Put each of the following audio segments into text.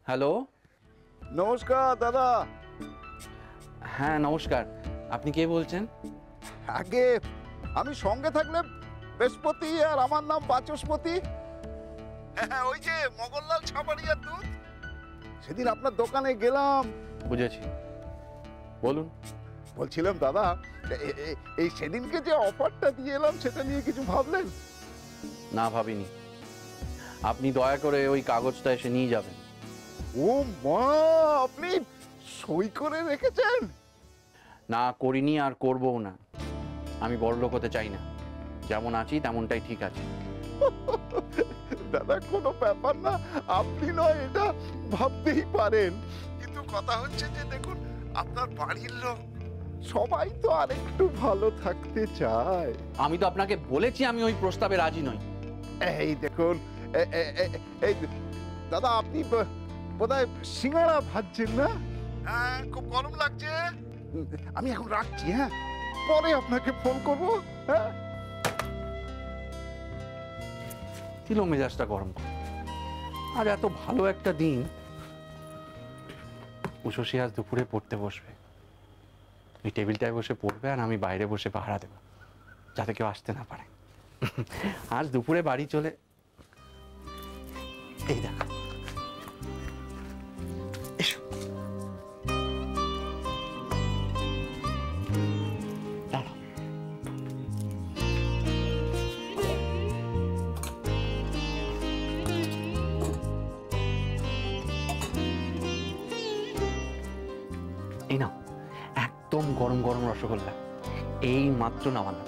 Hello. নমস্কার দাদা। হ্যাঁ নমস্কার, আপনি কে বলছেন? আগে আমি সঙ্গে থাকলে বৃহস্পতি আর আমার নাম বাচস্পতি। হ্যাঁ, ওই যে মগনলাল ছাপাড়িয়ার দুধ। সেদিন আপনার দোকানে গেলাম। বুঝেছি, বলুন। বলছিলাম দাদা, এই সেদিনকে যে অফারটা দিয়ে এলাম সেটা নিয়ে কিছু ভাবলেন? না, ভাবিনি। আপনি দয়া করে ওই কাগজটা এসে নিয়ে যাবেন। ও মা, আপনি সই করে রেখেছেন? না করিনি আর করবও না। আমি বড়লোক হতে চাই না, যেমন আছি তেমনটাই ঠিক আছে। দাদা কোনো ব্যাপার না, আপনি নয় এটা ভাবতেই পারেন, কিন্তু কথা হচ্ছে যে দেখুন আপনার বাড়ির লোক সবাই তো আরেকটু ভালো থাকতে চায়। আমি তো আপনাকে বলেছি আমি ওই প্রস্তাবে রাজি নই। এই দেখুন, এই দাদা আপনি বোধহয় সিঙ্গাড়া ভাজছেন না? হ্যাঁ, খুব গরম লাগছে। আমি এখন রাখছি, হ্যাঁ, পরে আপনাকে ফোন করবো। হ্যাঁ, দিল মেজাজটা গরম করে। আর এত ভালো একটা দিন, উষসী আজ দুপুরে পড়তে বসবে। ওই টেবিলটায় বসে পড়বে আর আমি বাইরে বসে পাহারা দেবো, যাতে কেউ আসতে না পারে। আজ দুপুরে বাড়ি চলে এই দেখা। এসো, দাঁড়াও। এই নাও, একদম গরম গরম রসগোল্লা, এই মাত্র নামালাম।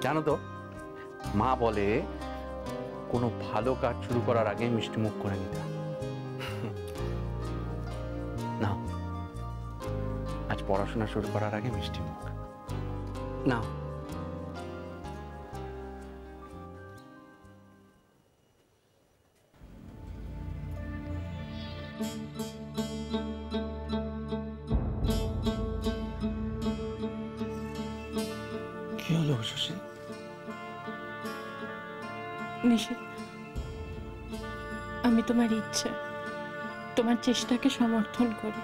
জানো তো, মা বলে কোনো ভালো কাজ শুরু করার আগে মিষ্টি মুখ করে নিতে হয়। নাও, আজ পড়াশোনা শুরু করার আগে মিষ্টি মুখ নাও। কি হলো শশী? নিশিত, আমি তোমার ইচ্ছে, তোমার চেষ্টাকে সমর্থন করি।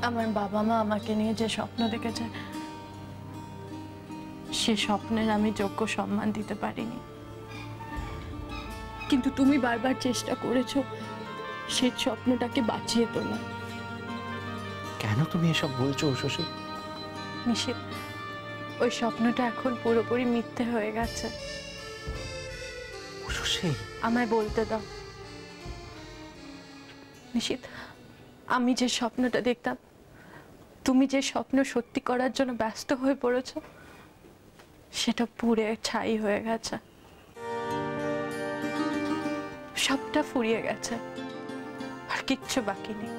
আমার বাবা মা আমাকে নিয়ে যে স্বপ্ন দেখেছে, সে স্বপ্নের আমি যোগ্য সম্মান দিতে পারিনি, কিন্তু তুমি বারবার চেষ্টা করেছো সেই স্বপ্নটাকে বাঁচিয়ে তোলা। কেন তুমি এসব বলছো শশী? নিশিত, ওই স্বপ্নটা এখন পুরোপুরি মিথ্যে হয়ে গেছে। শশী, আমায় বলতে দাও। নিশিত, আমি যে স্বপ্নটা দেখতাম, তুমি যে স্বপ্ন সত্যি করার জন্য ব্যস্ত হয়ে পড়েছো, সেটা পুড়ে ছাই হয়ে গেছে। সবটা ফুরিয়ে গেছে, আর কিচ্ছু বাকি নেই।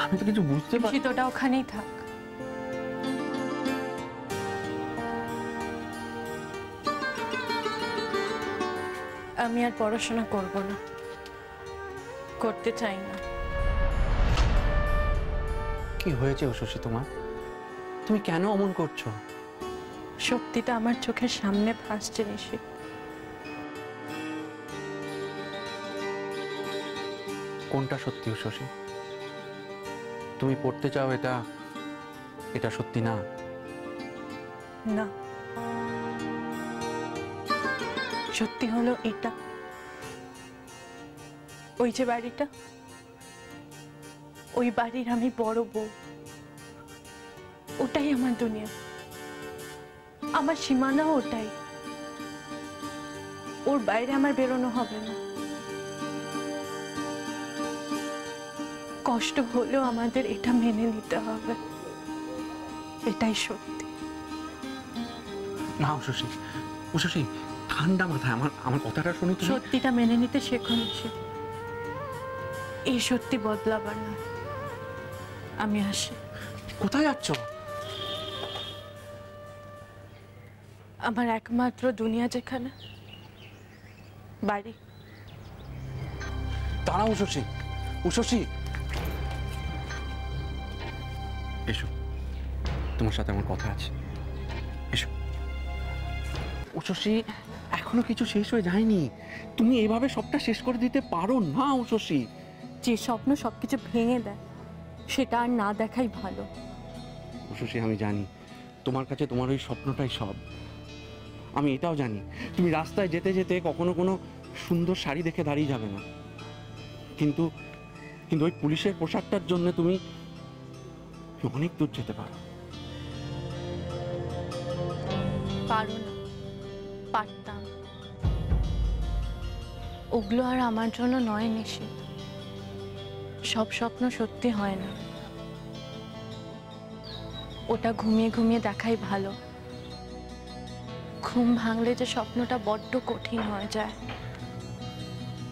আমি তো কিছু বুঝতে পারছি। ওটা ওখানেই থাক। আমি আর পড়াশোনা করব না, করতে চাই না। কি হয়েছে শশী তোমার? তুমি কেন অমন করছো? সত্যিটা আমার চোখের সামনে ভাসছে নিশিত। কোনটা সত্যি শশী? তুমি পড়তে চাও এটা সত্যি না? না, সত্যি হলো এটা। ওই যে বাড়িটা, ওই বাড়ির আমি বড় বউ, ওটাই আমার দুনিয়া, আমার সীমানাও ওটাই। ওর বাইরে আমার বেরোনো হবে না। কষ্ট হলেও আমাদের এটা মেনে নিতে হবে, এটাই সত্যি। না শশী, শশী ঠান্ডা মাথায় আমার কথাটা শুনো। সত্যিটা মেনে নিতে শেখো নিশিত। এই সত্যি বদলাবার না। আমি আসি। কোথায় যাচ্ছ? আমার একমাত্র দুনিয়া যেখানে, বাড়ি। দাঁড়াও শশী। উষসী, এসো, তোমার সাথে আমার কথা আছে, এসো। উষসী, এখনো কিছু শেষ হয়ে যায়নি, তুমি এইভাবে সবটা শেষ করে দিতে পারো না উষসী। যে স্বপ্ন সবকিছু ভেঙে দেয় সেটা আর না দেখাই ভালো। উষসী, আমি জানি তোমার কাছে তোমার ওই স্বপ্নটাই সব। আমি এটাও জানি তুমি রাস্তায় যেতে যেতে কখনো কোনো সুন্দর শাড়ি দেখে দাঁড়িয়ে যাবে না, কিন্তু কিন্তু ওই পুলিশের পোশাকটার জন্য তুমি অনেক দূর যেতে পারো। পারো না, পারতাম। ওগুলো আর আমার জন্য নয় নিশিত। সব স্বপ্ন সত্যি হয় না, ওটা ঘুমিয়ে ঘুমিয়ে দেখাই ভালো। ঘুম ভাঙলে যে স্বপ্নটা বড্ড কঠিন হয়ে যায়।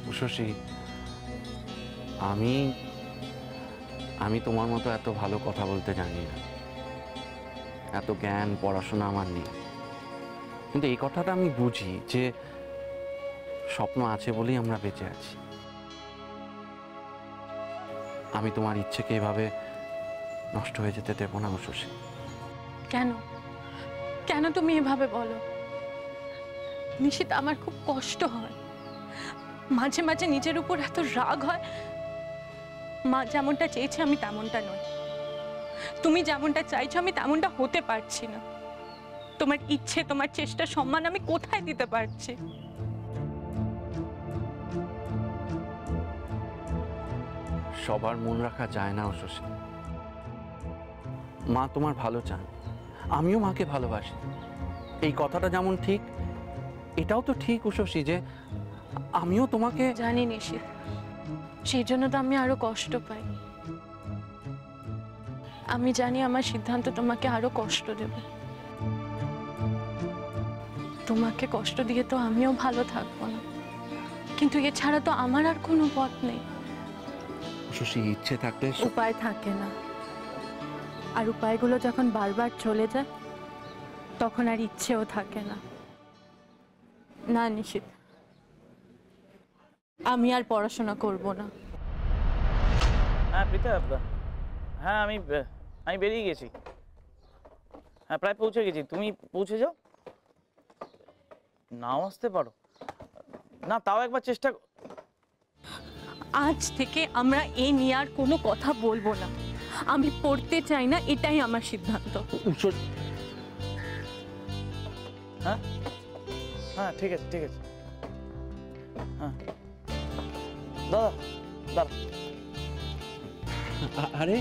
উষসী, আমি তোমার মতো এত ভালো কথা বলতে জানি না, এত জ্ঞান পড়াশোনা আমার নেই, কিন্তু এই কথাটা আমি বুঝি যে স্বপ্ন আছে বলেই আমরা বেঁচে আছি। আমি তোমার ইচ্ছেকে এভাবে নষ্ট হয়ে যেতে দেবো না উষসী। কেন কেন তুমি এভাবে বলো নিশিত? আমার খুব কষ্ট হয়, মাঝে মাঝে নিজের উপর এত রাগ হয়। মা যেমনটা চেয়েছে আমি তেমনটা নই, তুমি যেমনটা চাইছো আমি তেমনটা হতে পারছি না। তোমার ইচ্ছে, তোমার চেষ্টা, সম্মান আমি কোথায় দিতে পারছি? সবার মন রাখা যায় না উষসী। মা তোমার ভালো চান, আমিও মাকে ভালোবাসি, এই কথাটা যেমন ঠিক এটাও তো ঠিক উষসী যে আমিও তোমাকে জানি নিশিত, সেই জন্য তো আমি আরো কষ্ট পাই। আমি জানি আমার সিদ্ধান্ত তোমাকে আরো কষ্ট দেবে। তোমাকে কষ্ট দিয়ে তো আমিও ভালো থাকবো না, কিন্তু এছাড়া তো আমার আর কোনো পথ নেই। উষসী, ইচ্ছে থাকলে উপায় থাকে না, আর উপায়গুলো যখন বারবার চলে যায় তখন আর ইচ্ছেও থাকে না। না নিশিত, আমি আর পড়াশোনা করব না। হ্যাঁ প্রীতা, হ্যাঁ আমি বেরিয়ে গেছি, হ্যাঁ প্রায় পৌঁছে গেছি। তুমি পৌঁছে যাও, নাও আসতে পারো না, তাও একবার চেষ্টা। আজ থেকে আমরা এ নিয়ে আর কোনো কথা বলবো না। আমি পড়তে চাই না, এটাই আমার সিদ্ধান্ত। হ্যাঁ হ্যাঁ ঠিক আছে ঠিক আছে। হ্যাঁ দাদা দাদা। আরে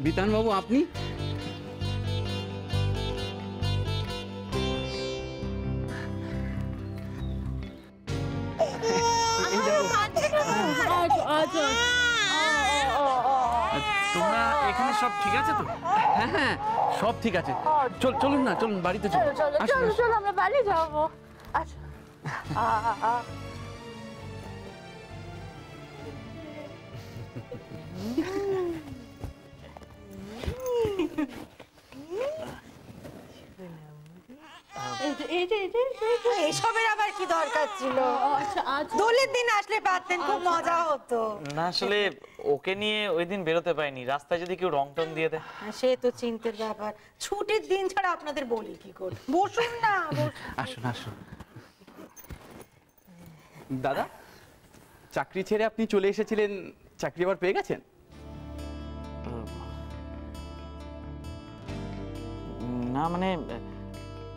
বিতান বাবু, আপনি? তোমরা এখানে সব ঠিক আছে তো? হ্যাঁ হ্যাঁ, সব ঠিক আছে। চলুন না, চলুন বাড়িতে চলুন। আসুন, আসুন। আমরা বাড়ি যাবো। এসবের আবার কি দরকার ছিল? দোলের দিন আসলে পারতেন, খুব মজা হতো। না আসলে ওকে নিয়ে ওই দিন বেরোতে পারিনি, রাস্তায় যদি কেউ রং টং দিয়ে দেয়। সে তো চিন্তার ব্যাপার, ছুটির দিন ছাড়া আপনাদের বলি কি করে? বসুন না, আসুন আসুন। দাদা, চাকরি ছেড়ে আপনি চলে এসেছিলেন, চাকরি আবার পেয়ে গেছেন? না মানে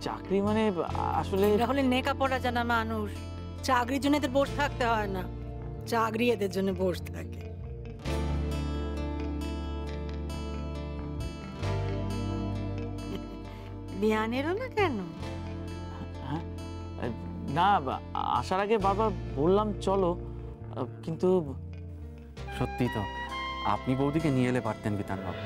চাকরি মানে আসলে হলে নেকা পড়া জানা মানুষ, চাকরির জন্য এদের বসে থাকতে হয় না, চাকরি এদের জন্য বসে থাকে। বিয়ানেরও না কেন? না, আসার আগে বাবা বললাম চলো, কিন্তু সত্যি তো, আপনি বৌদিকে নিয়ে এলে পারতেন বিতান বাবু।